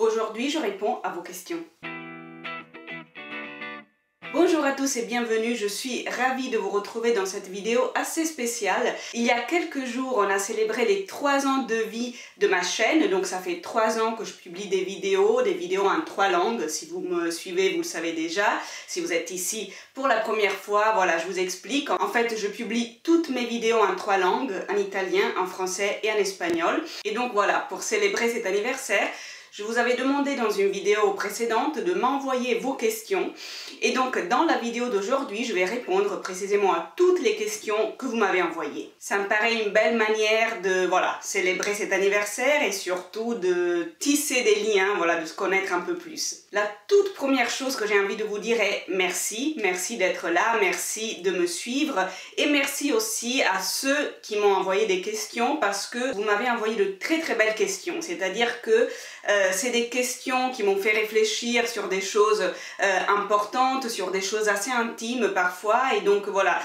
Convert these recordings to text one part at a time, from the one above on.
Aujourd'hui, je réponds à vos questions. Bonjour à tous et bienvenue, je suis ravie de vous retrouver dans cette vidéo assez spéciale. Il y a quelques jours, on a célébré les 3 ans de vie de ma chaîne, donc ça fait 3 ans que je publie des vidéos en 3 langues. Si vous me suivez, vous le savez déjà. Si vous êtes ici pour la première fois, voilà, je vous explique. En fait, je publie toutes mes vidéos en 3 langues, en italien, en français et en espagnol. Et donc voilà, pour célébrer cet anniversaire, je vous avais demandé dans une vidéo précédente de m'envoyer vos questions et donc dans la vidéo d'aujourd'hui, je vais répondre précisément à toutes les questions que vous m'avez envoyées. Ça me paraît une belle manière de célébrer cet anniversaire et surtout de tisser des liens, de se connaître un peu plus. La toute première chose que j'ai envie de vous dire est merci. Merci d'être là, merci de me suivre et merci aussi à ceux qui m'ont envoyé des questions parce que vous m'avez envoyé de très très belles questions. C'est-à-dire que c'est des questions qui m'ont fait réfléchir sur des choses importantes, sur des choses assez intimes parfois et donc voilà,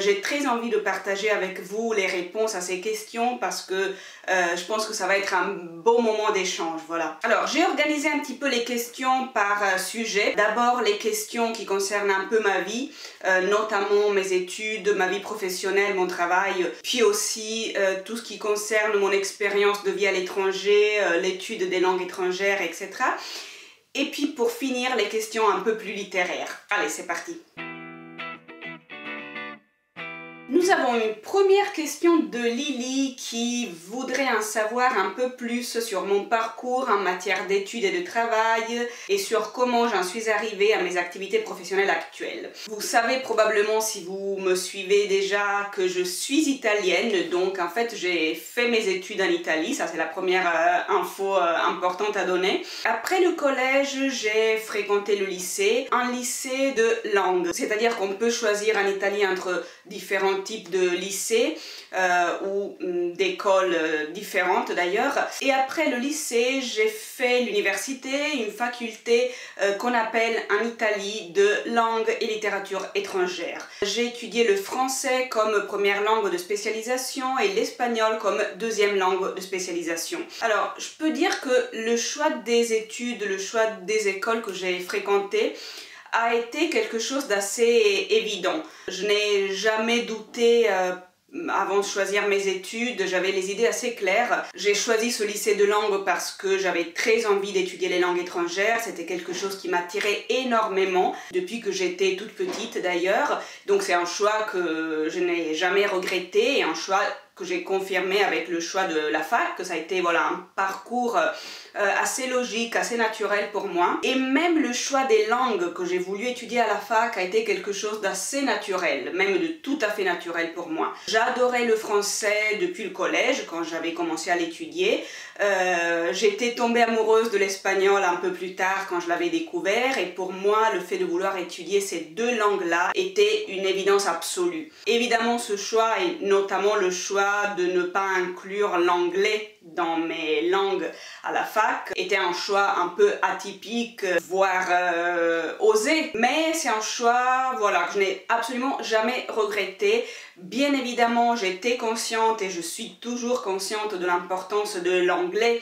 j'ai très envie de partager avec vous les réponses à ces questions parce que je pense que ça va être un beau moment d'échange, voilà. Alors j'ai organisé un petit peu les questions par sujet. D'abord les questions qui concernent un peu ma vie, notamment mes études, ma vie professionnelle, mon travail, puis aussi tout ce qui concerne mon expérience de vie à l'étranger, l'étude des langues étrangères, etc. Et puis pour finir, les questions un peu plus littéraires. Allez, c'est parti! Nous avons une première question de Lily qui voudrait en savoir un peu plus sur mon parcours en matière d'études et de travail et sur comment j'en suis arrivée à mes activités professionnelles actuelles. Vous savez probablement si vous me suivez déjà que je suis italienne, donc en fait j'ai fait mes études en Italie, ça c'est la première info importante à donner. Après le collège, j'ai fréquenté le lycée, un lycée de langue, c'est-à-dire qu'on peut choisir en Italie entre différents types de lycées ou d'écoles différentes d'ailleurs. Et après le lycée, j'ai fait l'université, une faculté qu'on appelle en Italie de langue et littérature étrangère. J'ai étudié le français comme première langue de spécialisation et l'espagnol comme deuxième langue de spécialisation. Alors, je peux dire que le choix des études, le choix des écoles que j'ai fréquentées a été quelque chose d'assez évident. Je n'ai jamais douté avant de choisir mes études, j'avais les idées assez claires. J'ai choisi ce lycée de langue parce que j'avais très envie d'étudier les langues étrangères. C'était quelque chose qui m'attirait énormément depuis que j'étais toute petite d'ailleurs. Donc c'est un choix que je n'ai jamais regretté et un choix que j'ai confirmé avec le choix de la fac, que ça a été un parcours assez logique, assez naturel pour moi. Et même le choix des langues que j'ai voulu étudier à la fac a été quelque chose d'assez naturel, même de tout à fait naturel pour moi. J'adorais le français depuis le collège, quand j'avais commencé à l'étudier. J'étais tombée amoureuse de l'espagnol un peu plus tard quand je l'avais découvert et pour moi le fait de vouloir étudier ces deux langues-là était une évidence absolue. Évidemment ce choix et notamment le choix de ne pas inclure l'anglais dans mes langues à la fac était un choix un peu atypique, voire osé, mais c'est un choix que je n'ai absolument jamais regretté. Bien évidemment, j'étais consciente et je suis toujours consciente de l'importance de l'anglais,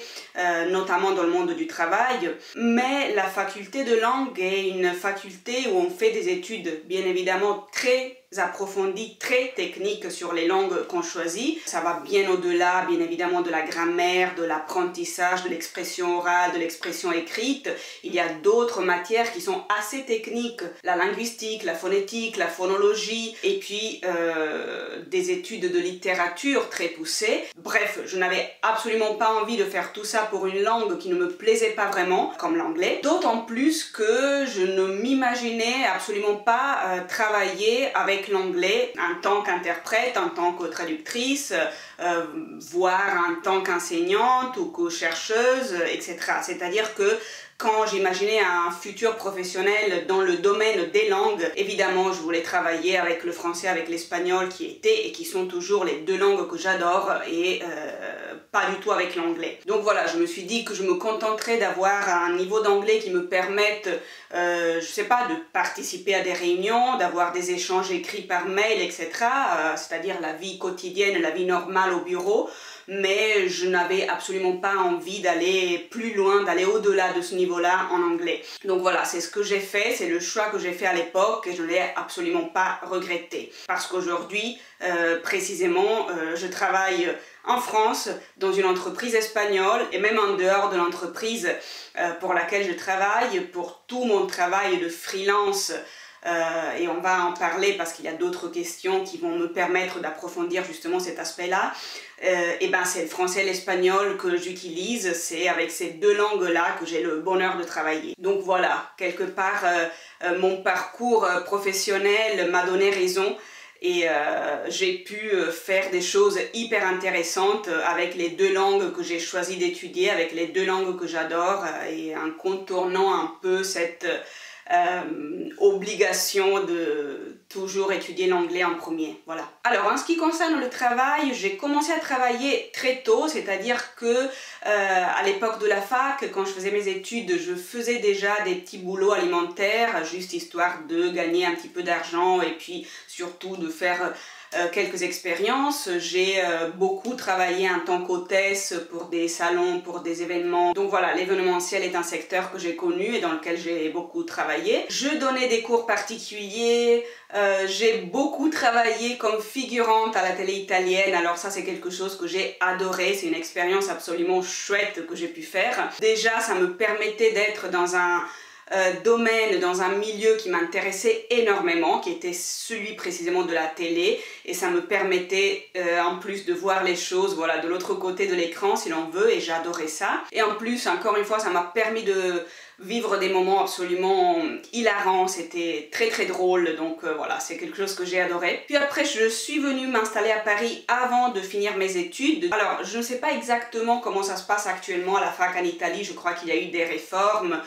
notamment dans le monde du travail, mais la faculté de langue est une faculté où on fait des études bien évidemment très approfondies, très techniques sur les langues qu'on choisit. Ça va bien au-delà, bien évidemment, de la grammaire, de l'apprentissage, de l'expression orale, de l'expression écrite. Il y a d'autres matières qui sont assez techniques, la linguistique, la phonétique, la phonologie, et puis des études de littérature très poussées. Bref, je n'avais absolument pas envie de faire tout ça pour une langue qui ne me plaisait pas vraiment, comme l'anglais. D'autant plus que je ne m'imaginais absolument pas travailler avec l'anglais en tant qu'interprète, en tant que traductrice, voire en tant qu'enseignante ou que chercheuse, etc. C'est-à-dire que quand j'imaginais un futur professionnel dans le domaine des langues, évidemment je voulais travailler avec le français, avec l'espagnol qui étaient et qui sont toujours les deux langues que j'adore et pas du tout avec l'anglais. Donc voilà, je me suis dit que je me contenterais d'avoir un niveau d'anglais qui me permette, je sais pas, de participer à des réunions, d'avoir des échanges écrits par mail, etc. C'est-à-dire la vie quotidienne, la vie normale au bureau, mais je n'avais absolument pas envie d'aller plus loin, d'aller au-delà de ce niveau-là en anglais. Donc voilà, c'est ce que j'ai fait, c'est le choix que j'ai fait à l'époque et je ne l'ai absolument pas regretté. Parce qu'aujourd'hui, précisément, je travaille en France, dans une entreprise espagnole et même en dehors de l'entreprise pour laquelle je travaille, pour tout mon travail de freelance, et on va en parler parce qu'il y a d'autres questions qui vont me permettre d'approfondir justement cet aspect-là, et ben c'est le français et l'espagnol que j'utilise, c'est avec ces deux langues-là que j'ai le bonheur de travailler. Donc voilà, quelque part, mon parcours professionnel m'a donné raison. Et j'ai pu faire des choses hyper intéressantes avec les deux langues que j'ai choisi d'étudier, avec les deux langues que j'adore, et en contournant un peu cette obligation de toujours étudier l'anglais en premier. Voilà. Alors en ce qui concerne le travail, j'ai commencé à travailler très tôt, c'est-à-dire que à l'époque de la fac, quand je faisais mes études, je faisais déjà des petits boulots alimentaires, juste histoire de gagner un petit peu d'argent et puis surtout de faire quelques expériences. J'ai beaucoup travaillé en tant qu'hôtesse pour des salons, pour des événements. Donc voilà, l'événementiel est un secteur que j'ai connu et dans lequel j'ai beaucoup travaillé. Je donnais des cours particuliers, j'ai beaucoup travaillé comme figurante à la télé italienne. Alors ça, c'est quelque chose que j'ai adoré, c'est une expérience absolument chouette que j'ai pu faire. Déjà, ça me permettait d'être dans un domaine, dans un milieu qui m'intéressait énormément, qui était celui précisément de la télé, et ça me permettait en plus de voir les choses, voilà, de l'autre côté de l'écran si l'on veut, et j'adorais ça. Et en plus, encore une fois, ça m'a permis de vivre des moments absolument hilarants, c'était très très drôle, donc voilà, c'est quelque chose que j'ai adoré. Puis après, je suis venue m'installer à Paris avant de finir mes études. Alors, je ne sais pas exactement comment ça se passe actuellement à la fac en Italie, je crois qu'il y a eu des réformes,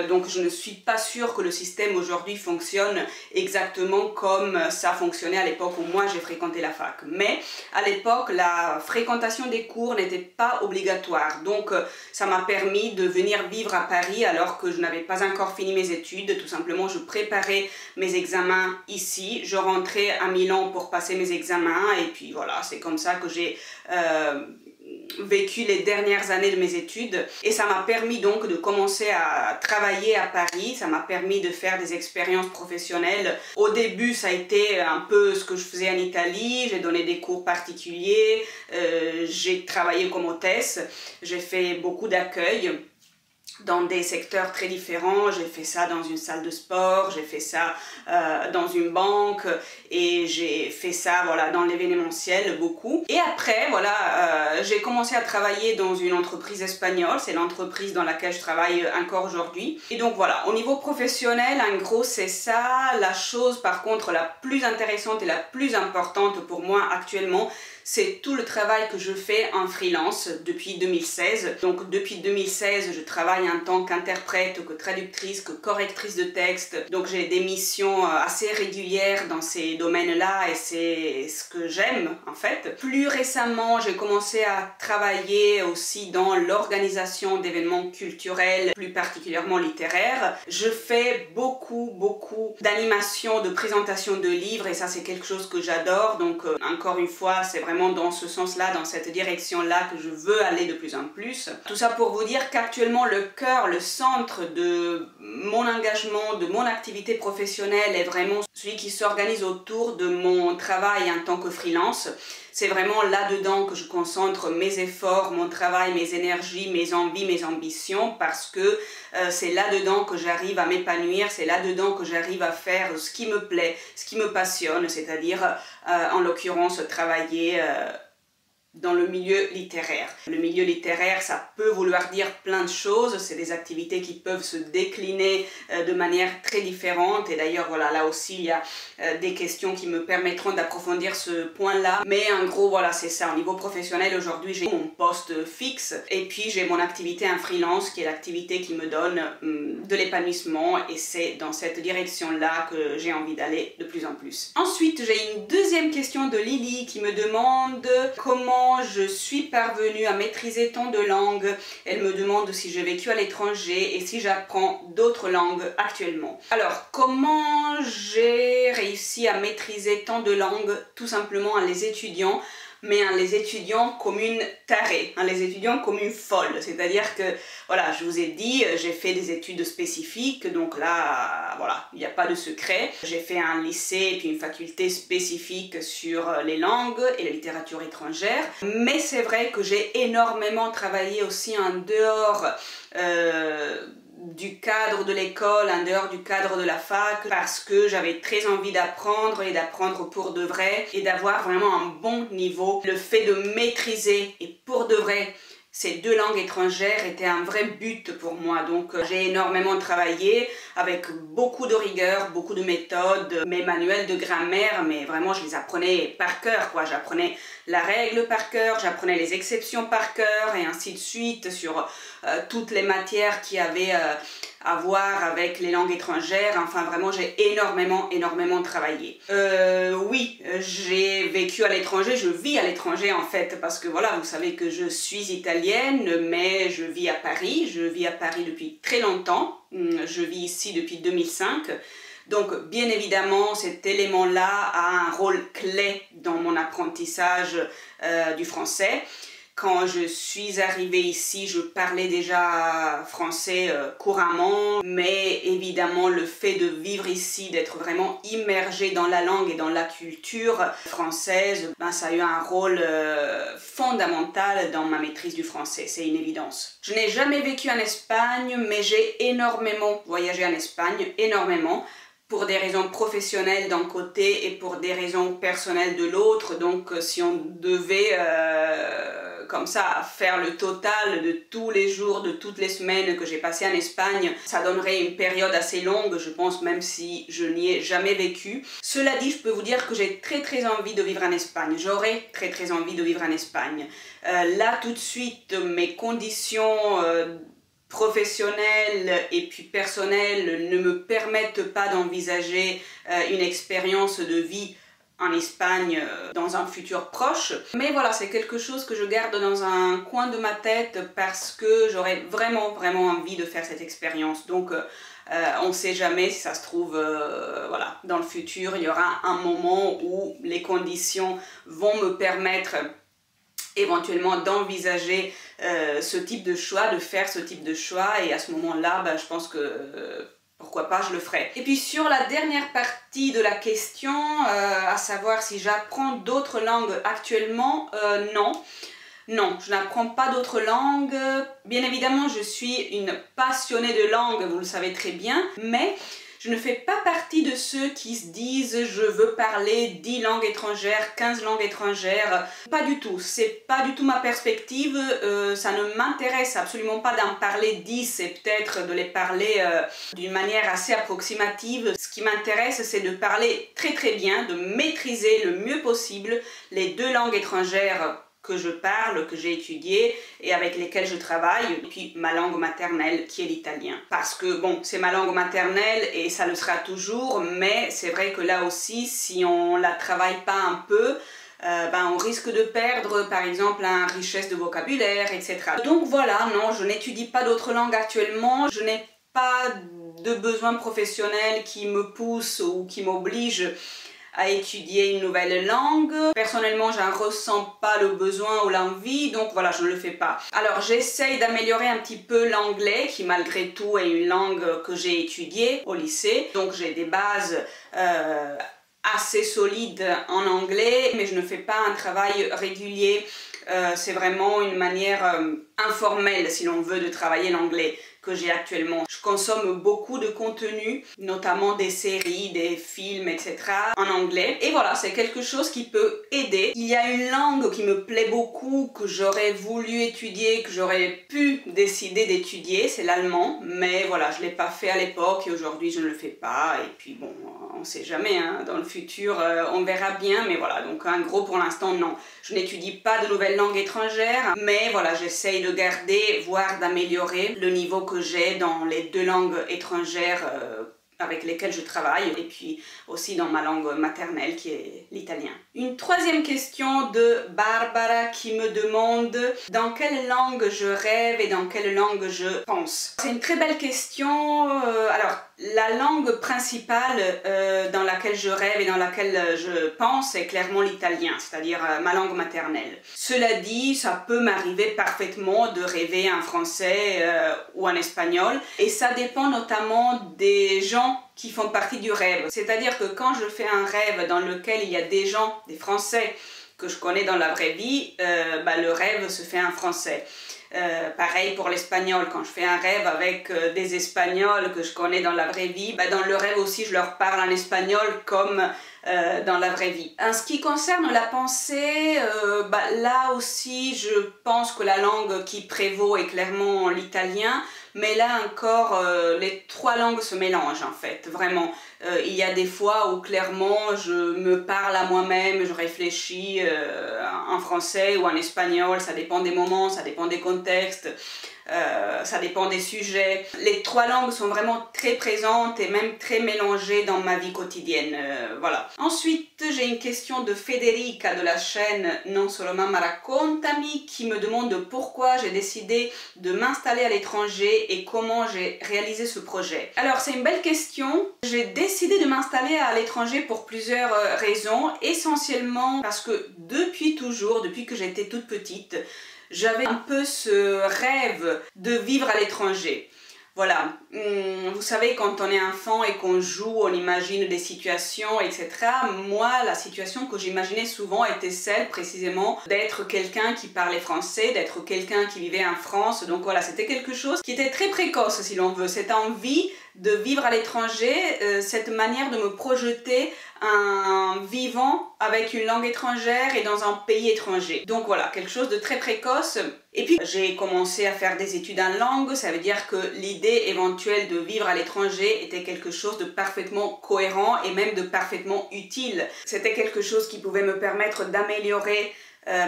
donc je ne suis pas sûre que le système aujourd'hui fonctionne exactement comme ça fonctionnait à l'époque où moi j'ai fréquenté la fac. Mais à l'époque, la fréquentation des cours n'était pas obligatoire, donc ça m'a permis de venir vivre à Paris alors que je n'avais pas encore fini mes études. Tout simplement, je préparais mes examens ici, je rentrais à Milan pour passer mes examens et puis voilà, c'est comme ça que j'ai vécu les dernières années de mes études et ça m'a permis donc de commencer à travailler à Paris, ça m'a permis de faire des expériences professionnelles. Au début, ça a été un peu ce que je faisais en Italie, j'ai donné des cours particuliers, j'ai travaillé comme hôtesse, j'ai fait beaucoup d'accueil dans des secteurs très différents. J'ai fait ça dans une salle de sport, j'ai fait ça dans une banque et j'ai fait ça voilà, dans l'événementiel beaucoup. Et après, voilà, j'ai commencé à travailler dans une entreprise espagnole, c'est l'entreprise dans laquelle je travaille encore aujourd'hui. Et donc voilà, au niveau professionnel, en gros, c'est ça. La chose par contre la plus intéressante et la plus importante pour moi actuellement, c'est tout le travail que je fais en freelance depuis 2016. Donc depuis 2016, je travaille en tant qu'interprète, que traductrice, que correctrice de texte. Donc j'ai des missions assez régulières dans ces domaines-là et c'est ce que j'aime en fait. Plus récemment, j'ai commencé à travailler aussi dans l'organisation d'événements culturels, plus particulièrement littéraires. Je fais beaucoup d'animations, de présentations de livres et ça c'est quelque chose que j'adore. Donc encore une fois, c'est vraiment dans ce sens-là, dans cette direction-là que je veux aller de plus en plus. Tout ça pour vous dire qu'actuellement le cœur, le centre de mon engagement, de mon activité professionnelle est vraiment celui qui s'organise autour de mon travail en tant que freelance. C'est vraiment là-dedans que je concentre mes efforts, mon travail, mes énergies, mes envies, mes ambitions parce que c'est là-dedans que j'arrive à m'épanouir, c'est là-dedans que j'arrive à faire ce qui me plaît, ce qui me passionne, c'est-à-dire en l'occurrence travailler dans le milieu littéraire. Le milieu littéraire, ça peut vouloir dire plein de choses, c'est des activités qui peuvent se décliner de manière très différente et d'ailleurs voilà, là aussi il y a des questions qui me permettront d'approfondir ce point-là. Mais en gros voilà, c'est ça, au niveau professionnel aujourd'hui j'ai mon poste fixe et puis j'ai mon activité en freelance qui est l'activité qui me donne de l'épanouissement et c'est dans cette direction-là que j'ai envie d'aller de plus en plus. Ensuite j'ai une deuxième question de Lily qui me demande comment je suis parvenue à maîtriser tant de langues. Elle me demande si j'ai vécu à l'étranger et si j'apprends d'autres langues actuellement. Alors, comment j'ai réussi à maîtriser tant de langues? Tout simplement en les étudiant, mais en les étudiant comme une tarée, en les étudiant comme une folle. C'est-à-dire que, voilà, je vous ai dit, j'ai fait des études spécifiques, donc là, voilà, il n'y a pas de secret. J'ai fait un lycée et puis une faculté spécifique sur les langues et la littérature étrangère, mais c'est vrai que j'ai énormément travaillé aussi en dehors du cadre de l'école, en dehors du cadre de la fac, parce que j'avais très envie d'apprendre et d'apprendre pour de vrai et d'avoir vraiment un bon niveau. Le fait de maîtriser et pour de vrai ces deux langues étrangères était un vrai but pour moi. Donc j'ai énormément travaillé avec beaucoup de rigueur, beaucoup de méthodes, mes manuels de grammaire, mais vraiment je les apprenais par cœur, quoi. J'apprenais la règle par cœur, j'apprenais les exceptions par cœur et ainsi de suite sur toutes les matières qui avaient à voir avec les langues étrangères. Enfin vraiment j'ai énormément travaillé. Oui, j'ai vécu à l'étranger, je vis à l'étranger en fait, parce que voilà, vous savez que je suis italienne, mais je vis à Paris depuis très longtemps. Je vis ici depuis 2005. Donc bien évidemment cet élément-là a un rôle clé dans mon apprentissage du français. Quand je suis arrivée ici, je parlais déjà français couramment, mais évidemment le fait de vivre ici, d'être vraiment immergée dans la langue et dans la culture française, ben, ça a eu un rôle fondamental dans ma maîtrise du français, c'est une évidence. Je n'ai jamais vécu en Espagne, mais j'ai énormément voyagé en Espagne, énormément, pour des raisons professionnelles d'un côté et pour des raisons personnelles de l'autre. Donc si on devait comme ça faire le total de tous les jours, de toutes les semaines que j'ai passées en Espagne, ça donnerait une période assez longue, je pense, même si je n'y ai jamais vécu. Cela dit, je peux vous dire que j'ai très envie de vivre en Espagne. J'aurais très envie de vivre en Espagne. Là tout de suite, mes conditions professionnelles et puis personnelles ne me permettent pas d'envisager une expérience de vie en Espagne dans un futur proche. Mais voilà, c'est quelque chose que je garde dans un coin de ma tête parce que j'aurais vraiment envie de faire cette expérience. Donc on ne sait jamais, si ça se trouve, voilà, dans le futur, il y aura un moment où les conditions vont me permettre éventuellement d'envisager ce type de choix, de faire ce type de choix, et à ce moment-là, ben, je pense que pourquoi pas, je le ferai. Et puis sur la dernière partie de la question, à savoir si j'apprends d'autres langues actuellement, non. Non, je n'apprends pas d'autres langues. Bien évidemment, je suis une passionnée de langue, vous le savez très bien, mais je ne fais pas partie de ceux qui se disent je veux parler 10 langues étrangères, 15 langues étrangères. Pas du tout, c'est pas du tout ma perspective, ça ne m'intéresse absolument pas d'en parler 10 et peut-être de les parler d'une manière assez approximative. Ce qui m'intéresse, c'est de parler très bien, de maîtriser le mieux possible les deux langues étrangères que je parle, que j'ai étudié et avec lesquelles je travaille, et puis ma langue maternelle qui est l'italien. Parce que bon, c'est ma langue maternelle et ça le sera toujours, mais c'est vrai que là aussi, si on la travaille pas un peu, ben on risque de perdre par exemple une richesse de vocabulaire, etc. Donc voilà, non, je n'étudie pas d'autres langues actuellement, je n'ai pas de besoin professionnel qui me pousse ou qui m'oblige à étudier une nouvelle langue. Personnellement, j'en ressens pas le besoin ou l'envie, donc voilà, je ne le fais pas. Alors, j'essaye d'améliorer un petit peu l'anglais, qui malgré tout est une langue que j'ai étudiée au lycée. Donc, j'ai des bases assez solides en anglais, mais je ne fais pas un travail régulier. C'est vraiment une manière informelle, si l'on veut, de travailler l'anglais que j'ai actuellement. Je consomme beaucoup de contenu, notamment des séries, des films, etc. en anglais. Et voilà, c'est quelque chose qui peut aider. Il y a une langue qui me plaît beaucoup, que j'aurais voulu étudier, que j'aurais pu décider d'étudier, c'est l'allemand. Mais voilà, je ne l'ai pas fait à l'époque et aujourd'hui je ne le fais pas. Et puis bon, on ne sait jamais, hein, dans le futur, on verra bien. Mais voilà, donc en gros pour l'instant, non. Je n'étudie pas de nouvelles langues étrangères, mais voilà, j'essaye de garder, voire d'améliorer le niveau que j'ai dans les deux langues étrangères avec lesquels je travaille, et puis aussi dans ma langue maternelle qui est l'italien. Une troisième question de Barbara qui me demande dans quelle langue je rêve et dans quelle langue je pense. C'est une très belle question. Alors, la langue principale dans laquelle je rêve et dans laquelle je pense est clairement l'italien, c'est-à-dire ma langue maternelle. Cela dit, ça peut m'arriver parfaitement de rêver un français ou un espagnol, et ça dépend notamment des gens qui font partie du rêve. C'est-à-dire que quand je fais un rêve dans lequel il y a des gens, des Français que je connais dans la vraie vie, le rêve se fait en français. Pareil pour l'espagnol, quand je fais un rêve avec des Espagnols que je connais dans la vraie vie, dans le rêve aussi je leur parle en espagnol comme dans la vraie vie. En ce qui concerne la pensée, là aussi je pense que la langue qui prévaut est clairement l'italien, mais là encore les trois langues se mélangent en fait, vraiment. Il y a des fois où clairement je me parle à moi-même, je réfléchis en français ou en espagnol, ça dépend des moments, ça dépend des contextes. Ça dépend des sujets. Les trois langues sont vraiment très présentes et même très mélangées dans ma vie quotidienne. Voilà. Ensuite, j'ai une question de Federica de la chaîne Non Solo Mamma Raccontami qui me demande pourquoi j'ai décidé de m'installer à l'étranger et comment j'ai réalisé ce projet. Alors, c'est une belle question. J'ai décidé de m'installer à l'étranger pour plusieurs raisons. Essentiellement parce que depuis toujours, depuis que j'étais toute petite, j'avais un peu ce rêve de vivre à l'étranger. Voilà, vous savez, quand on est enfant et qu'on joue, on imagine des situations, etc. Moi, la situation que j'imaginais souvent était celle, précisément, d'être quelqu'un qui parlait français, d'être quelqu'un qui vivait en France. Donc voilà, c'était quelque chose qui était très précoce, si l'on veut. Cette envie de vivre à l'étranger, cette manière de me projeter un vivant avec une langue étrangère et dans un pays étranger. Donc voilà, quelque chose de très précoce. Et puis j'ai commencé à faire des études en langue, ça veut dire que l'idée éventuelle de vivre à l'étranger était quelque chose de parfaitement cohérent et même de parfaitement utile. C'était quelque chose qui pouvait me permettre d'améliorer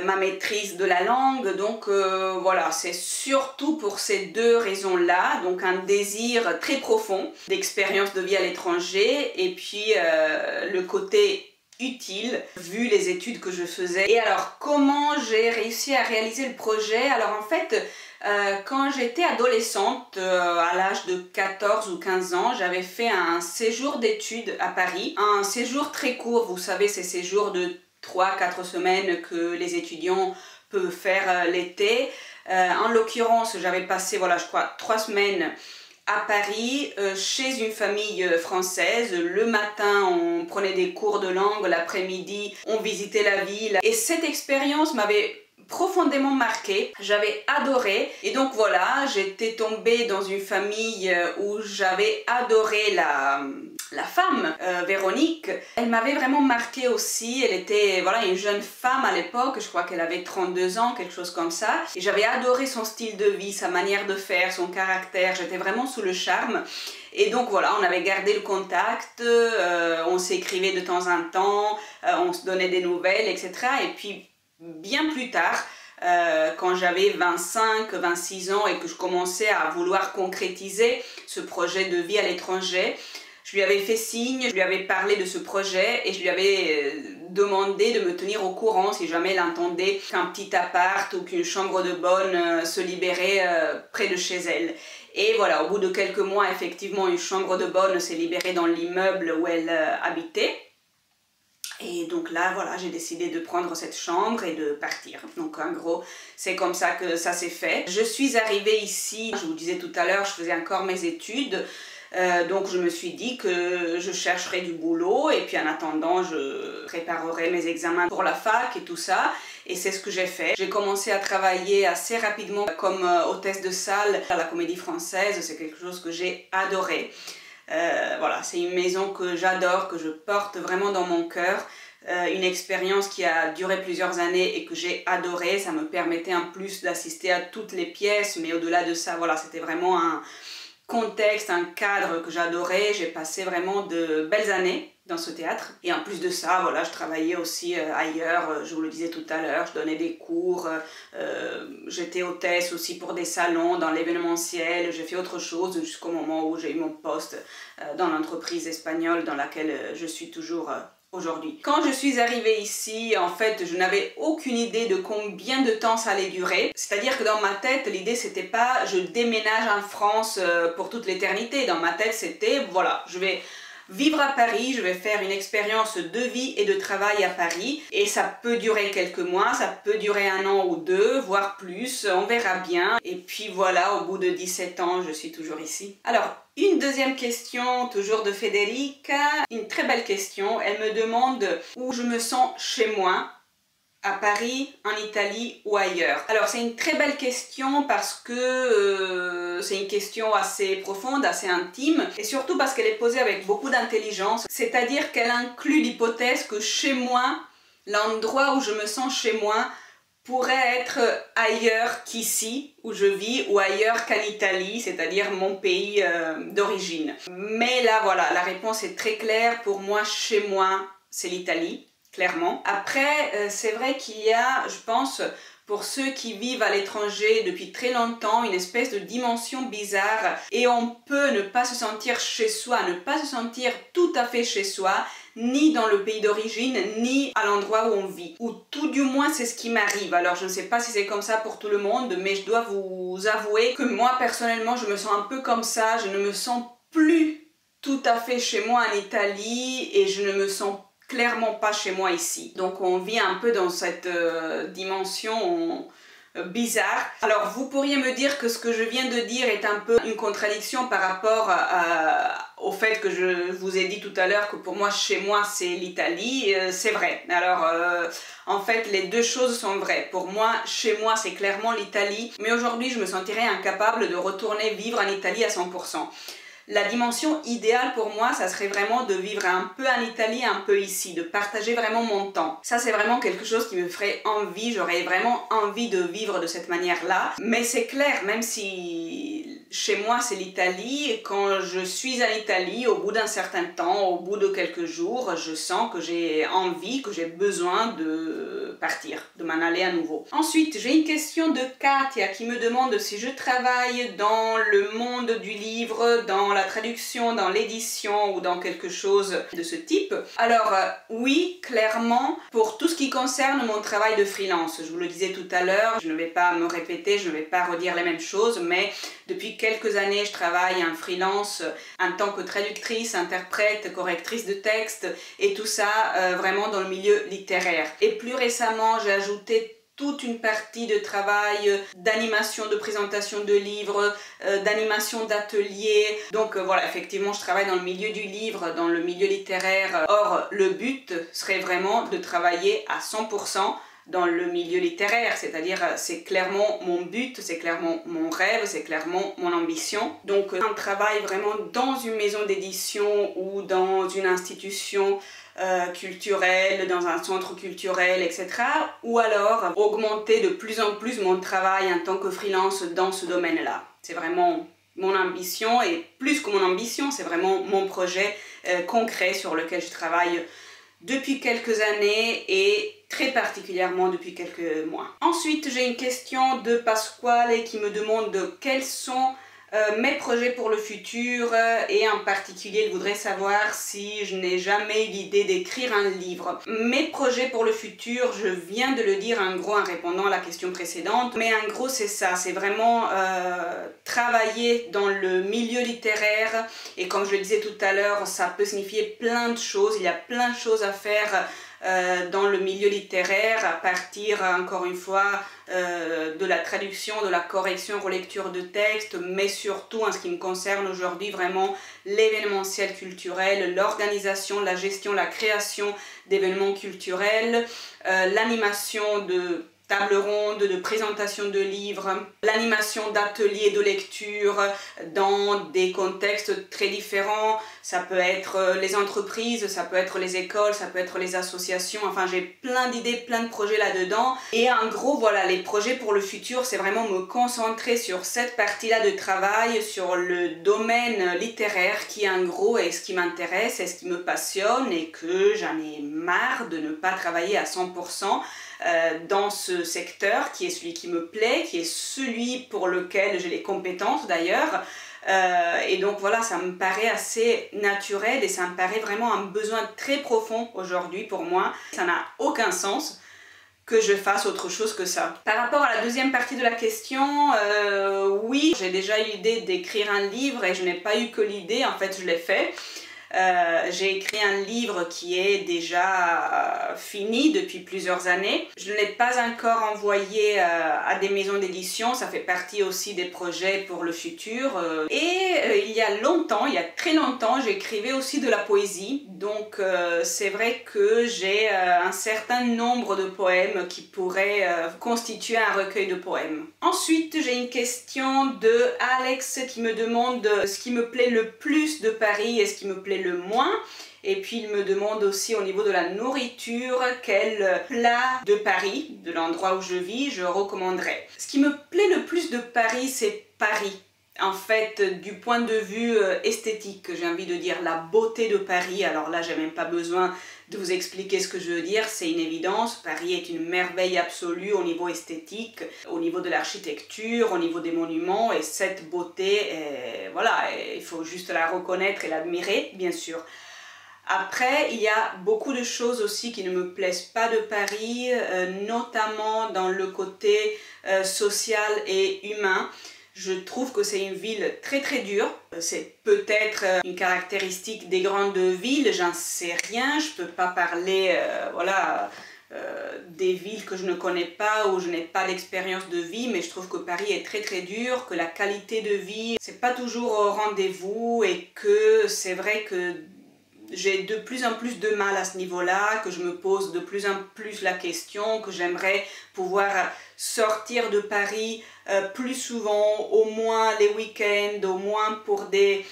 ma maîtrise de la langue, donc voilà, c'est surtout pour ces deux raisons-là, donc un désir très profond d'expérience de vie à l'étranger et puis le côté utile vu les études que je faisais. Et alors comment j'ai réussi à réaliser le projet? Alors en fait, quand j'étais adolescente, à l'âge de 14 ou 15 ans, j'avais fait un séjour d'études à Paris, un séjour très court, vous savez, ces séjours de 3-4 semaines que les étudiants peuvent faire l'été. En l'occurrence, j'avais passé, voilà, je crois, 3 semaines à Paris, chez une famille française. Le matin, on prenait des cours de langue, l'après-midi, on visitait la ville. Et cette expérience m'avait profondément marquée, j'avais adoré, et donc voilà, j'étais tombée dans une famille où j'avais adoré la femme, Véronique. Elle m'avait vraiment marquée aussi, elle était voilà, une jeune femme à l'époque, je crois qu'elle avait 32 ans, quelque chose comme ça, et j'avais adoré son style de vie, sa manière de faire, son caractère, j'étais vraiment sous le charme. Et donc voilà, on avait gardé le contact, on s'écrivait de temps en temps, on se donnait des nouvelles, etc. Et puis bien plus tard, quand j'avais 25-26 ans et que je commençais à vouloir concrétiser ce projet de vie à l'étranger, je lui avais fait signe, je lui avais parlé de ce projet et je lui avais demandé de me tenir au courant si jamais elle entendait qu'un petit appart ou qu'une chambre de bonne se libérait près de chez elle. Et voilà, au bout de quelques mois, effectivement, une chambre de bonne s'est libérée dans l'immeuble où elle habitait. Et donc là, voilà, j'ai décidé de prendre cette chambre et de partir. Donc en gros, c'est comme ça que ça s'est fait. Je suis arrivée ici, je vous disais tout à l'heure, je faisais encore mes études. Donc je me suis dit que je chercherais du boulot et puis en attendant, je préparerais mes examens pour la fac et tout ça. Et c'est ce que j'ai fait. J'ai commencé à travailler assez rapidement comme hôtesse de salle à la Comédie Française. C'est quelque chose que j'ai adoré. Voilà, c'est une maison que j'adore, que je porte vraiment dans mon cœur. Une expérience qui a duré plusieurs années et que j'ai adoré. Ça me permettait en plus d'assister à toutes les pièces, mais au-delà de ça, voilà, c'était vraiment contexte, un cadre que j'adorais. J'ai passé vraiment de belles années dans ce théâtre. Et en plus de ça, voilà, je travaillais aussi ailleurs, je vous le disais tout à l'heure, je donnais des cours, j'étais hôtesse aussi pour des salons, dans l'événementiel, j'ai fait autre chose jusqu'au moment où j'ai eu mon poste dans l'entreprise espagnole dans laquelle je suis toujours aujourd'hui. Quand je suis arrivée ici, en fait, je n'avais aucune idée de combien de temps ça allait durer. C'est-à-dire que dans ma tête, l'idée c'était pas je déménage en France pour toute l'éternité. Dans ma tête, c'était voilà, je vais vivre à Paris, je vais faire une expérience de vie et de travail à Paris et ça peut durer quelques mois, ça peut durer 1 an ou 2, voire plus, on verra bien. Et puis voilà, au bout de 17 ans, je suis toujours ici. Alors, une deuxième question, toujours de Federica, une très belle question. Elle me demande où je me sens chez moi, à Paris, en Italie ou ailleurs. Alors c'est une très belle question parce que c'est une question assez profonde, assez intime et surtout parce qu'elle est posée avec beaucoup d'intelligence, c'est-à-dire qu'elle inclut l'hypothèse que chez moi, l'endroit où je me sens chez moi pourrait être ailleurs qu'ici où je vis ou ailleurs qu'en Italie, c'est-à-dire mon pays d'origine. Mais là voilà, la réponse est très claire, pour moi chez moi c'est l'Italie. Clairement. Après, c'est vrai qu'il y a, je pense, pour ceux qui vivent à l'étranger depuis très longtemps, une espèce de dimension bizarre et on peut ne pas se sentir chez soi, ne pas se sentir tout à fait chez soi, ni dans le pays d'origine, ni à l'endroit où on vit. Ou tout du moins, c'est ce qui m'arrive. Alors, je ne sais pas si c'est comme ça pour tout le monde, mais je dois vous avouer que moi, personnellement, je me sens un peu comme ça. Je ne me sens plus tout à fait chez moi en Italie et je ne me sens clairement pas chez moi ici. Donc on vit un peu dans cette dimension bizarre. Alors vous pourriez me dire que ce que je viens de dire est un peu une contradiction par rapport au fait que je vous ai dit tout à l'heure que pour moi chez moi c'est l'Italie. C'est vrai. Alors en fait les deux choses sont vraies. Pour moi chez moi c'est clairement l'Italie, mais aujourd'hui je me sentirais incapable de retourner vivre en Italie à 100%. La dimension idéale pour moi, ça serait vraiment de vivre un peu en Italie, un peu ici, de partager vraiment mon temps. Ça, c'est vraiment quelque chose qui me ferait envie, j'aurais vraiment envie de vivre de cette manière-là. Mais c'est clair, même si chez moi c'est l'Italie, quand je suis en Italie, au bout d'un certain temps, au bout de quelques jours, je sens que j'ai envie, que j'ai besoin de partir, de m'en aller à nouveau. Ensuite, j'ai une question de Katia qui me demande si je travaille dans le monde du livre, dans la traduction, dans l'édition ou dans quelque chose de ce type. Alors oui, clairement, pour tout ce qui concerne mon travail de freelance, je vous le disais tout à l'heure, je ne vais pas me répéter, je ne vais pas redire les mêmes choses, mais depuis quelques années, je travaille en freelance en tant que traductrice, interprète, correctrice de texte et tout ça vraiment dans le milieu littéraire. Et plus récemment, j'ai ajouté toute une partie de travail d'animation, de présentation de livres, d'animation d'ateliers. Donc voilà, effectivement, je travaille dans le milieu du livre, dans le milieu littéraire. Or, le but serait vraiment de travailler à 100% dans le milieu littéraire, c'est-à-dire c'est clairement mon but, c'est clairement mon rêve, c'est clairement mon ambition. Donc un travail vraiment dans une maison d'édition ou dans une institution culturelle, dans un centre culturel, etc. Ou alors augmenter de plus en plus mon travail en tant que freelance dans ce domaine-là. C'est vraiment mon ambition et plus que mon ambition, c'est vraiment mon projet concret sur lequel je travaille depuis quelques années et très particulièrement depuis quelques mois. Ensuite, j'ai une question de Pasquale qui me demande quels sont mes projets pour le futur et en particulier il voudrait savoir si je n'ai jamais eu l'idée d'écrire un livre. Mes projets pour le futur, je viens de le dire en gros en répondant à la question précédente, mais en gros c'est ça, c'est vraiment travailler dans le milieu littéraire et comme je le disais tout à l'heure, ça peut signifier plein de choses, il y a plein de choses à faire dans le milieu littéraire à partir encore une fois de la traduction, de la correction, relecture de texte, mais surtout en ce qui me concerne aujourd'hui vraiment l'événementiel culturel, l'organisation, la gestion, la création d'événements culturels, l'animation de tables rondes, de présentations de livres, l'animation d'ateliers de lecture dans des contextes très différents. Ça peut être les entreprises, ça peut être les écoles, ça peut être les associations. Enfin, j'ai plein d'idées, plein de projets là-dedans. Et en gros, voilà, les projets pour le futur, c'est vraiment me concentrer sur cette partie-là de travail, sur le domaine littéraire qui, en gros, est ce qui m'intéresse, est ce qui me passionne et que j'en ai marre de ne pas travailler à 100%. Dans ce secteur qui est celui qui me plaît, qui est celui pour lequel j'ai les compétences d'ailleurs. Et donc voilà, ça me paraît assez naturel et ça me paraît vraiment un besoin très profond aujourd'hui pour moi. Ça n'a aucun sens que je fasse autre chose que ça. Par rapport à la deuxième partie de la question, oui, j'ai déjà eu l'idée d'écrire un livre et je n'ai pas eu que l'idée, en fait je l'ai fait. J'ai écrit un livre qui est déjà fini depuis plusieurs années. Je ne l'ai pas encore envoyé à des maisons d'édition, ça fait partie aussi des projets pour le futur. Il y a longtemps, il y a très longtemps, j'écrivais aussi de la poésie. Donc c'est vrai que j'ai un certain nombre de poèmes qui pourraient constituer un recueil de poèmes. Ensuite, j'ai une question de Alex qui me demande ce qui me plaît le plus de Paris et ce qui me plaît le moins. Et puis il me demande aussi au niveau de la nourriture quel plat de Paris, de l'endroit où je vis, je recommanderais. Ce qui me plaît le plus de Paris, c'est Paris. En fait, du point de vue esthétique, j'ai envie de dire la beauté de Paris. Alors là, j'ai même pas besoin de vous expliquer ce que je veux dire, c'est une évidence. Paris est une merveille absolue au niveau esthétique, au niveau de l'architecture, au niveau des monuments. Et cette beauté, voilà, il faut juste la reconnaître et l'admirer, bien sûr. Après, il y a beaucoup de choses aussi qui ne me plaisent pas de Paris, notamment dans le côté social et humain. Je trouve que c'est une ville très très dure. C'est peut-être une caractéristique des grandes villes, j'en sais rien. Je peux pas parler voilà, des villes que je ne connais pas ou je n'ai pas l'expérience de vie, mais je trouve que Paris est très très dur, que la qualité de vie, c'est pas toujours au rendez-vous et que c'est vrai que j'ai de plus en plus de mal à ce niveau-là, que je me pose de plus en plus la question, que j'aimerais pouvoir sortir de Paris plus souvent, au moins les week-ends, au moins pour des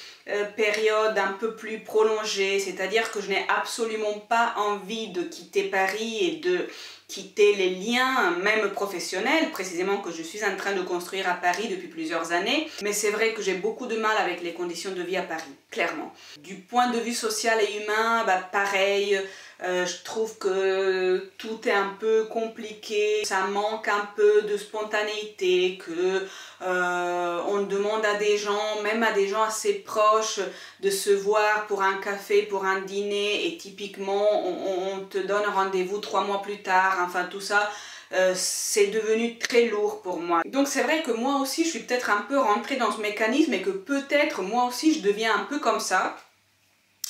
périodes un peu plus prolongées. C'est-à-dire que je n'ai absolument pas envie de quitter Paris et de quitter les liens, même professionnels, précisément que je suis en train de construire à Paris depuis plusieurs années. Mais c'est vrai que j'ai beaucoup de mal avec les conditions de vie à Paris, clairement. Du point de vue social et humain, bah, pareil. Je trouve que tout est un peu compliqué, ça manque un peu de spontanéité, que on demande à des gens, même à des gens assez proches, de se voir pour un café, pour un dîner, et typiquement on te donne rendez-vous 3 mois plus tard, enfin tout ça. C'est devenu très lourd pour moi. Donc c'est vrai que moi aussi je suis peut-être un peu rentrée dans ce mécanisme et que peut-être moi aussi je deviens un peu comme ça.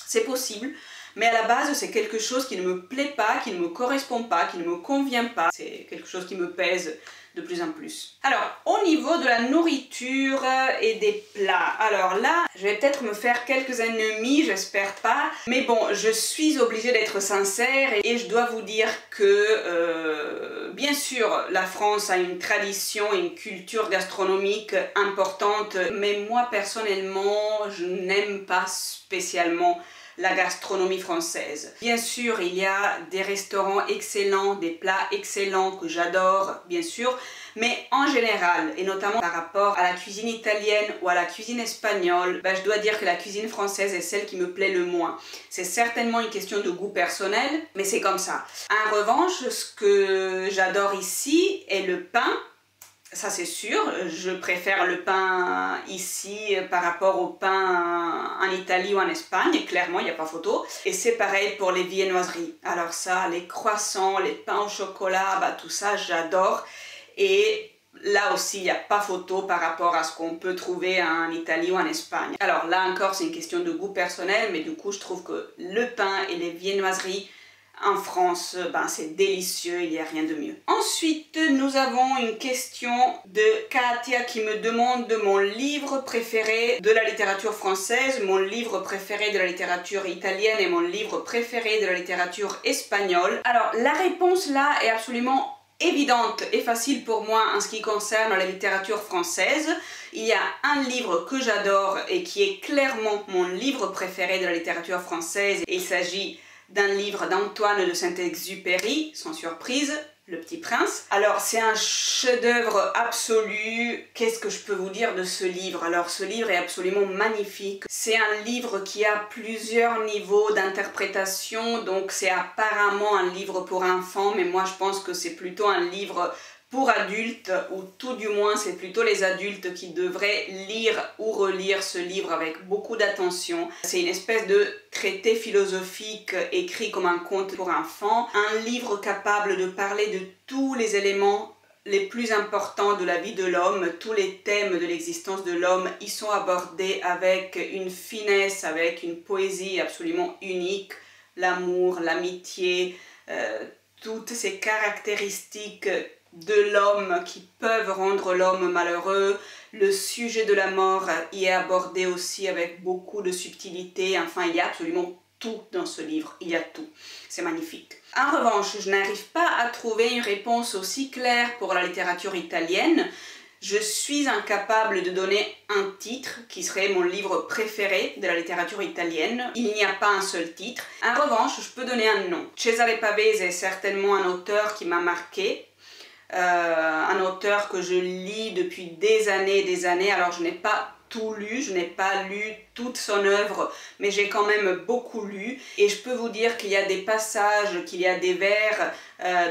C'est possible. Mais à la base, c'est quelque chose qui ne me plaît pas, qui ne me correspond pas, qui ne me convient pas. C'est quelque chose qui me pèse de plus en plus. Alors, au niveau de la nourriture et des plats, alors là, je vais peut-être me faire quelques ennemis, j'espère pas. Mais bon, je suis obligée d'être sincère et je dois vous dire que, bien sûr, la France a une tradition et une culture gastronomique importante. Mais moi, personnellement, je n'aime pas spécialement la gastronomie française. Bien sûr, il y a des restaurants excellents, des plats excellents que j'adore, bien sûr, mais en général, et notamment par rapport à la cuisine italienne ou à la cuisine espagnole, je dois dire que la cuisine française est celle qui me plaît le moins. C'est certainement une question de goût personnel, mais c'est comme ça. En revanche, ce que j'adore ici est le pain. Ça c'est sûr, je préfère le pain ici par rapport au pain en Italie ou en Espagne, clairement il n'y a pas photo. Et c'est pareil pour les viennoiseries. Alors ça, les croissants, les pains au chocolat, tout ça j'adore. Et là aussi il n'y a pas photo par rapport à ce qu'on peut trouver en Italie ou en Espagne. Alors là encore c'est une question de goût personnel, mais du coup je trouve que le pain et les viennoiseries en France, c'est délicieux, il n'y a rien de mieux. Ensuite, nous avons une question de Katia qui me demande de mon livre préféré de la littérature française, mon livre préféré de la littérature italienne et mon livre préféré de la littérature espagnole. Alors, la réponse là est absolument évidente et facile pour moi en ce qui concerne la littérature française. Il y a un livre que j'adore et qui est clairement mon livre préféré de la littérature française. Il s'agit d'un livre d'Antoine de Saint-Exupéry, sans surprise, Le Petit Prince. Alors c'est un chef-d'œuvre absolu. Qu'est-ce que je peux vous dire de ce livre? Alors ce livre est absolument magnifique. C'est un livre qui a plusieurs niveaux d'interprétation, donc c'est apparemment un livre pour enfants, mais moi je pense que c'est plutôt un livre pour adultes, ou tout du moins c'est plutôt les adultes qui devraient lire ou relire ce livre avec beaucoup d'attention. C'est une espèce de traité philosophique écrit comme un conte pour enfants, un livre capable de parler de tous les éléments les plus importants de la vie de l'homme, tous les thèmes de l'existence de l'homme, ils sont abordés avec une finesse, avec une poésie absolument unique, l'amour, l'amitié, toutes ces caractéristiques de l'homme qui peuvent rendre l'homme malheureux. Le sujet de la mort y est abordé aussi avec beaucoup de subtilité. Enfin, il y a absolument tout dans ce livre, il y a tout. C'est magnifique. En revanche, je n'arrive pas à trouver une réponse aussi claire pour la littérature italienne. Je suis incapable de donner un titre qui serait mon livre préféré de la littérature italienne. Il n'y a pas un seul titre. En revanche, je peux donner un nom. Cesare Pavese est certainement un auteur qui m'a marqué. Un auteur que je lis depuis des années, alors je n'ai pas tout lu, je n'ai pas lu toute son œuvre, mais j'ai quand même beaucoup lu, et je peux vous dire qu'il y a des passages, qu'il y a des vers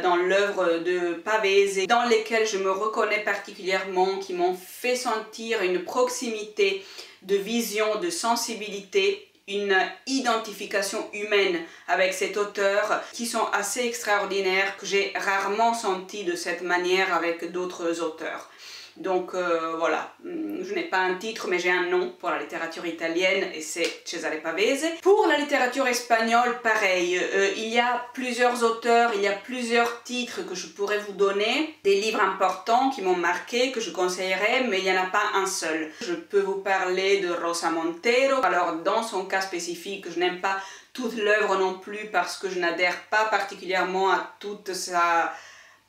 dans l'œuvre de Pavese dans lesquels je me reconnais particulièrement, qui m'ont fait sentir une proximité de vision, de sensibilité, une identification humaine avec cet auteur qui sont assez extraordinaires, que j'ai rarement senti de cette manière avec d'autres auteurs. Donc voilà, je n'ai pas un titre mais j'ai un nom pour la littérature italienne et c'est Cesare Pavese. Pour la littérature espagnole, pareil, il y a plusieurs auteurs, il y a plusieurs titres que je pourrais vous donner, des livres importants qui m'ont marqué, que je conseillerais, mais il n'y en a pas un seul. Je peux vous parler de Rosa Montero. Alors dans son cas spécifique, je n'aime pas toute l'œuvre non plus parce que je n'adhère pas particulièrement à toute sa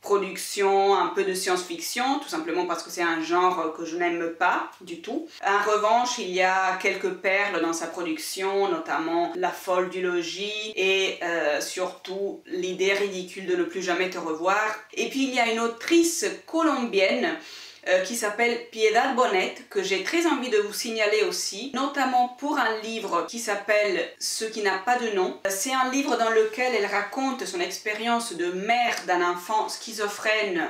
production, un peu de science-fiction, tout simplement parce que c'est un genre que je n'aime pas du tout. En revanche, il y a quelques perles dans sa production, notamment La folle du logis et surtout L'idée ridicule de ne plus jamais te revoir. Et puis il y a une autrice colombienne qui s'appelle Piedad Bonet, que j'ai très envie de vous signaler aussi, notamment pour un livre qui s'appelle Ce qui n'a pas de nom. C'est un livre dans lequel elle raconte son expérience de mère d'un enfant schizophrène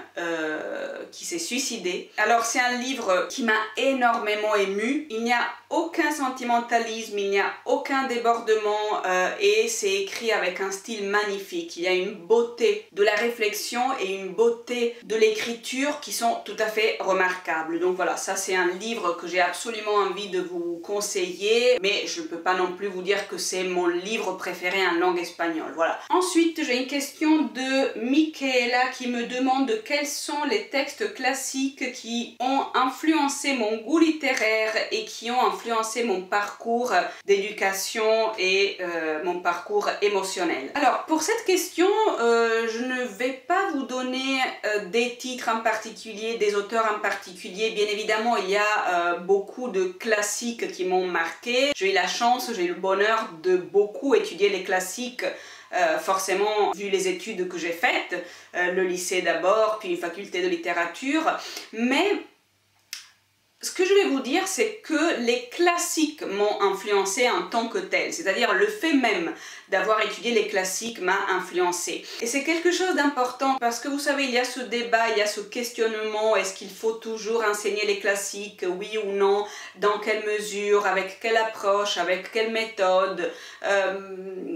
qui s'est suicidé. Alors c'est un livre qui m'a énormément émue. Il n'y a aucun sentimentalisme, il n'y a aucun débordement et c'est écrit avec un style magnifique. Il y a une beauté de la réflexion et une beauté de l'écriture qui sont tout à fait remarquables. Donc voilà, ça c'est un livre que j'ai absolument envie de vous conseiller, mais je ne peux pas non plus vous dire que c'est mon livre préféré en langue espagnole. Voilà. Ensuite, j'ai une question de Michaela qui me demande quels sont les textes classiques qui ont influencé mon goût littéraire et qui ont influencé mon parcours d'éducation et mon parcours émotionnel. Alors pour cette question, je ne vais pas vous donner des titres en particulier, des auteurs en particulier. Bien évidemment, il y a beaucoup de classiques qui m'ont marqué. J'ai eu la chance, j'ai eu le bonheur de beaucoup étudier les classiques. Forcément, vu les études que j'ai faites, le lycée d'abord, puis une faculté de littérature, mais ce que je vais vous dire, c'est que les classiques m'ont influencé en tant que tel, c'est-à-dire le fait même d'avoir étudié les classiques m'a influencé. Et c'est quelque chose d'important parce que vous savez, il y a ce débat, il y a ce questionnement, est-ce qu'il faut toujours enseigner les classiques, oui ou non, dans quelle mesure, avec quelle approche, avec quelle méthode,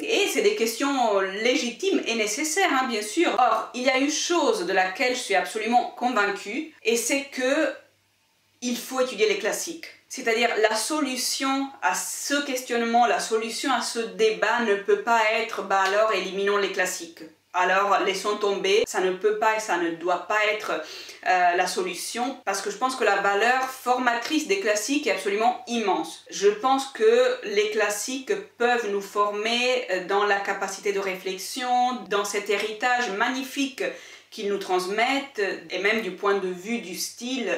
et c'est des questions légitimes et nécessaires, hein, bien sûr. Or, il y a une chose de laquelle je suis absolument convaincue, et c'est que il faut étudier les classiques. C'est-à-dire la solution à ce questionnement, la solution à ce débat ne peut pas être bah alors éliminons les classiques. Alors laissons tomber, ça ne peut pas et ça ne doit pas être la solution parce que je pense que la valeur formatrice des classiques est absolument immense. Je pense que les classiques peuvent nous former dans la capacité de réflexion, dans cet héritage magnifique qu'ils nous transmettent, et même du point de vue du style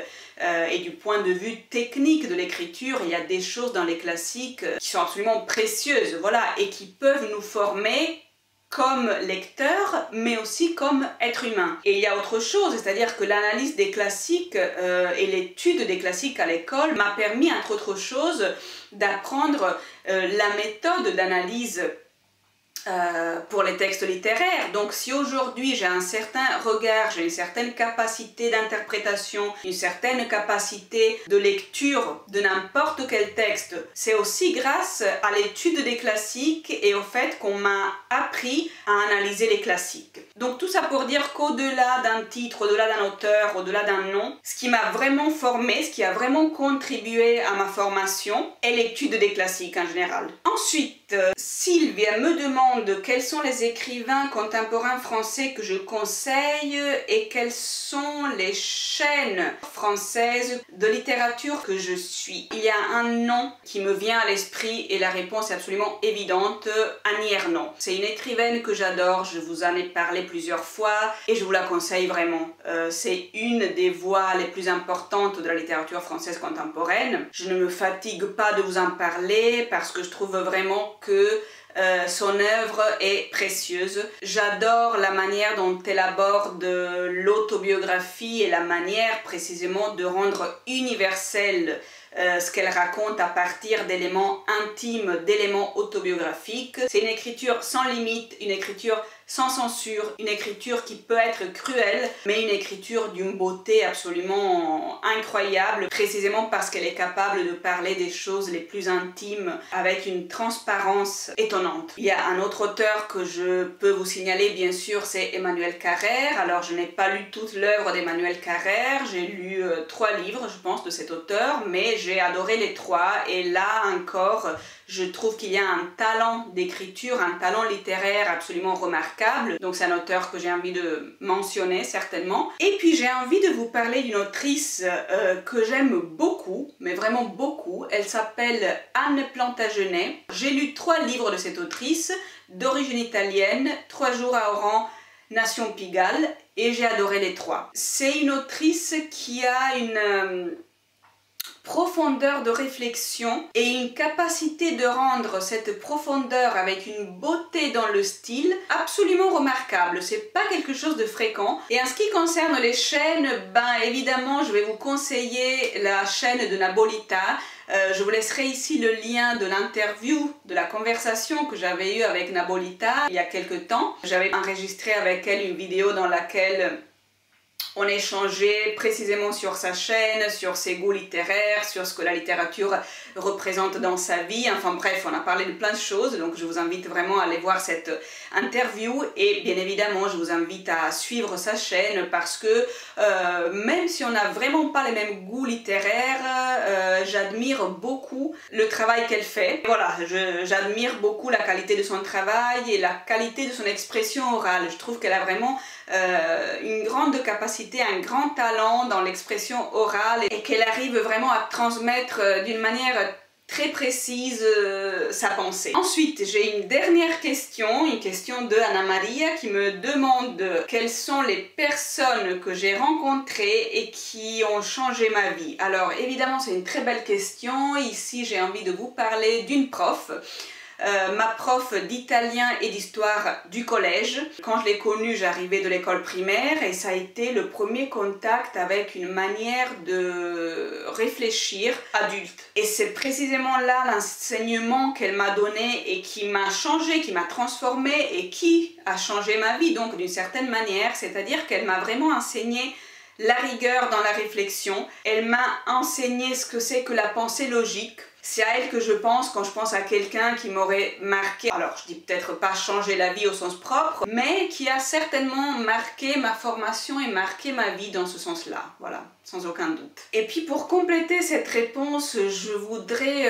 et du point de vue technique de l'écriture, il y a des choses dans les classiques qui sont absolument précieuses, voilà, et qui peuvent nous former comme lecteur, mais aussi comme être humain. Et il y a autre chose, c'est-à-dire que l'analyse des classiques et l'étude des classiques à l'école m'a permis, entre autres choses, d'apprendre la méthode d'analyse pour les textes littéraires. Donc si aujourd'hui j'ai un certain regard, j'ai une certaine capacité d'interprétation, une certaine capacité de lecture de n'importe quel texte, c'est aussi grâce à l'étude des classiques et au fait qu'on m'a appris à analyser les classiques. Donc tout ça pour dire qu'au-delà d'un titre, au-delà d'un auteur, au-delà d'un nom, ce qui m'a vraiment formé, ce qui a vraiment contribué à ma formation est l'étude des classiques en général. Ensuite, Sylvia me demande quels sont les écrivains contemporains français que je conseille et quelles sont les chaînes françaises de littérature que je suis. Il y a un nom qui me vient à l'esprit et la réponse est absolument évidente, Annie Ernaux. C'est une écrivaine que j'adore, je vous en ai parlé plusieurs fois et je vous la conseille vraiment. C'est une des voix les plus importantes de la littérature française contemporaine. Je ne me fatigue pas de vous en parler parce que je trouve vraiment que son œuvre est précieuse. J'adore la manière dont elle aborde l'autobiographie et la manière précisément de rendre universel ce qu'elle raconte à partir d'éléments intimes, d'éléments autobiographiques. C'est une écriture sans limite, une écriture sans censure, une écriture qui peut être cruelle, mais une écriture d'une beauté absolument incroyable, précisément parce qu'elle est capable de parler des choses les plus intimes avec une transparence étonnante. Il y a un autre auteur que je peux vous signaler, bien sûr, c'est Emmanuel Carrère. Alors, je n'ai pas lu toute l'œuvre d'Emmanuel Carrère, j'ai lu 3 livres, je pense, de cet auteur, mais j'ai adoré les 3, et là encore, je trouve qu'il y a un talent d'écriture, un talent littéraire absolument remarquable. Donc c'est un auteur que j'ai envie de mentionner certainement. Et puis j'ai envie de vous parler d'une autrice que j'aime beaucoup, mais vraiment beaucoup. Elle s'appelle Anne Plantagenet. J'ai lu 3 livres de cette autrice, d'origine italienne, 3 jours à Oran, Nation Pigalle, et j'ai adoré les 3. C'est une autrice qui a une profondeur de réflexion et une capacité de rendre cette profondeur avec une beauté dans le style absolument remarquable. C'est pas quelque chose de fréquent. Et en ce qui concerne les chaînes, ben évidemment je vais vous conseiller la chaîne de Nabolita. Je vous laisserai ici le lien de l'interview, de la conversation que j'avais eue avec Nabolita il y a quelques temps. J'avais enregistré avec elle une vidéo dans laquelle on échangeait précisément sur sa chaîne, sur ses goûts littéraires, sur ce que la littérature représente dans sa vie. Enfin bref, on a parlé de plein de choses, donc je vous invite vraiment à aller voir cette interview. Et bien évidemment, je vous invite à suivre sa chaîne parce que même si on n'a vraiment pas les mêmes goûts littéraires, j'admire beaucoup le travail qu'elle fait. Voilà, j'admire beaucoup la qualité de son travail et la qualité de son expression orale. Je trouve qu'elle a vraiment une grande capacité, un grand talent dans l'expression orale et qu'elle arrive vraiment à transmettre d'une manière très précise sa pensée. Ensuite, j'ai une dernière question, une question de Anna Maria qui me demande quelles sont les personnes que j'ai rencontrées et qui ont changé ma vie. Alors évidemment, c'est une très belle question. Ici, j'ai envie de vous parler d'une prof. Ma prof d'italien et d'histoire du collège. Quand je l'ai connue, j'arrivais de l'école primaire et ça a été le premier contact avec une manière de réfléchir adulte. Et c'est précisément là l'enseignement qu'elle m'a donné et qui m'a changé, qui m'a transformé et qui a changé ma vie, donc d'une certaine manière, c'est-à-dire qu'elle m'a vraiment enseigné la rigueur dans la réflexion. Elle m'a enseigné ce que c'est que la pensée logique. C'est à elle que je pense quand je pense à quelqu'un qui m'aurait marqué, alors je dis peut-être pas changer la vie au sens propre, mais qui a certainement marqué ma formation et marqué ma vie dans ce sens-là, voilà, sans aucun doute. Et puis pour compléter cette réponse, je voudrais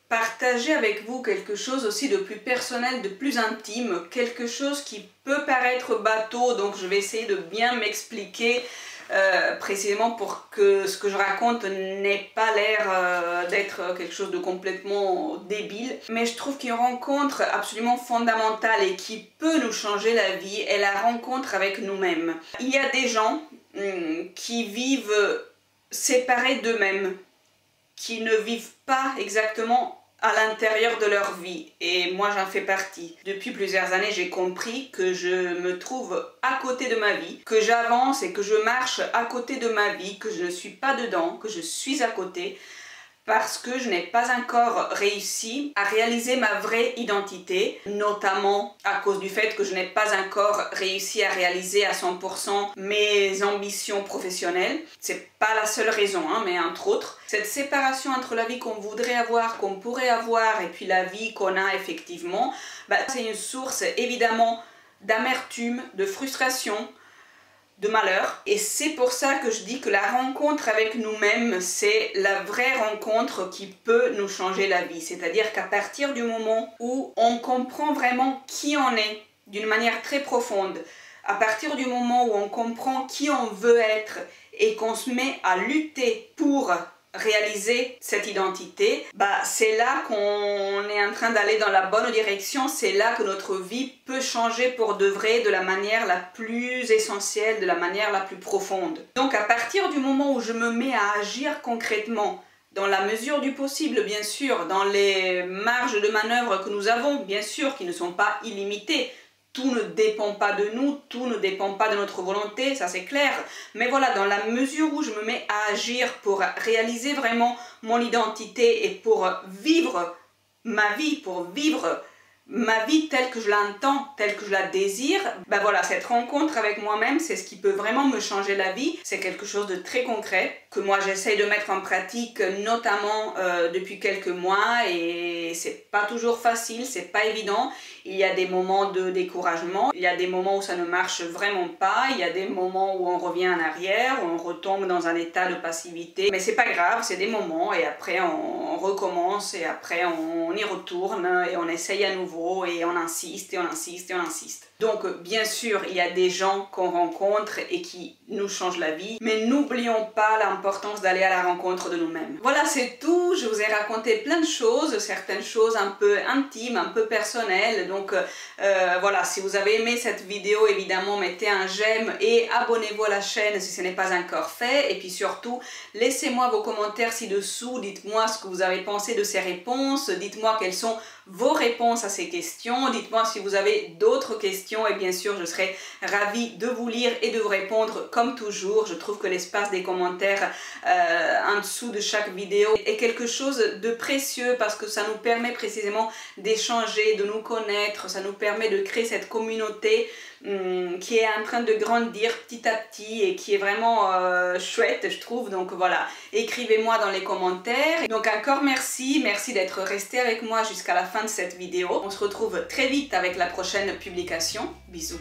partager avec vous quelque chose aussi de plus personnel, de plus intime, quelque chose qui peut paraître bateau, donc je vais essayer de bien m'expliquer précisément pour que ce que je raconte n'ait pas l'air d'être quelque chose de complètement débile. Mais je trouve qu'une rencontre absolument fondamentale et qui peut nous changer la vie est la rencontre avec nous-mêmes. Il y a des gens qui vivent séparés d'eux-mêmes, qui ne vivent pas exactement à l'intérieur de leur vie, et moi j'en fais partie. Depuis plusieurs années, j'ai compris que je me trouve à côté de ma vie, que j'avance et que je marche à côté de ma vie, que je ne suis pas dedans, que je suis à côté, parce que je n'ai pas encore réussi à réaliser ma vraie identité, notamment à cause du fait que je n'ai pas encore réussi à réaliser à 100% mes ambitions professionnelles. C'est pas la seule raison, mais entre autres. Cette séparation entre la vie qu'on voudrait avoir, qu'on pourrait avoir, et puis la vie qu'on a effectivement, c'est une source évidemment d'amertume, de frustration, de malheur. Et c'est pour ça que je dis que la rencontre avec nous-mêmes, c'est la vraie rencontre qui peut nous changer la vie. C'est-à-dire qu'à partir du moment où on comprend vraiment qui on est d'une manière très profonde, à partir du moment où on comprend qui on veut être et qu'on se met à lutter pour réaliser cette identité, c'est là qu'on est en train d'aller dans la bonne direction, c'est là que notre vie peut changer pour de vrai, de la manière la plus essentielle, de la manière la plus profonde. Donc à partir du moment où je me mets à agir concrètement, dans la mesure du possible bien sûr, dans les marges de manœuvre que nous avons, bien sûr, qui ne sont pas illimitées, tout ne dépend pas de nous, tout ne dépend pas de notre volonté, ça c'est clair. Mais voilà, dans la mesure où je me mets à agir pour réaliser vraiment mon identité et pour vivre ma vie, pour vivre ma vie telle que je l'entends, telle que je la désire, voilà, cette rencontre avec moi-même, c'est ce qui peut vraiment me changer la vie. C'est quelque chose de très concret que moi j'essaye de mettre en pratique, notamment depuis quelques mois, et c'est pas toujours facile, c'est pas évident. Il y a des moments de découragement, il y a des moments où ça ne marche vraiment pas, il y a des moments où on revient en arrière, où on retombe dans un état de passivité, mais c'est pas grave, c'est des moments, et après on recommence, et après on y retourne, et on essaye à nouveau, et on insiste, et on insiste, et on insiste. Donc bien sûr, il y a des gens qu'on rencontre et qui nous changent la vie, mais n'oublions pas l'importance d'aller à la rencontre de nous-mêmes. Voilà, c'est tout. Je vous ai raconté plein de choses, certaines choses un peu intimes, un peu personnelles. Donc voilà, si vous avez aimé cette vidéo, évidemment, mettez un j'aime et abonnez-vous à la chaîne si ce n'est pas encore fait. Et puis surtout, laissez-moi vos commentaires ci-dessous. Dites-moi ce que vous avez pensé de ces réponses. Dites-moi quelles sont vos réponses à ces questions. Dites-moi si vous avez d'autres questions et bien sûr je serai ravie de vous lire et de vous répondre comme toujours. Je trouve que l'espace des commentaires en dessous de chaque vidéo est quelque chose de précieux parce que ça nous permet précisément d'échanger, de nous connaître, ça nous permet de créer cette communauté qui est en train de grandir petit à petit et qui est vraiment chouette, je trouve. Donc voilà, écrivez-moi dans les commentaires. Donc encore merci d'être resté avec moi jusqu'à la fin de cette vidéo. On se retrouve très vite avec la prochaine publication. Bisous.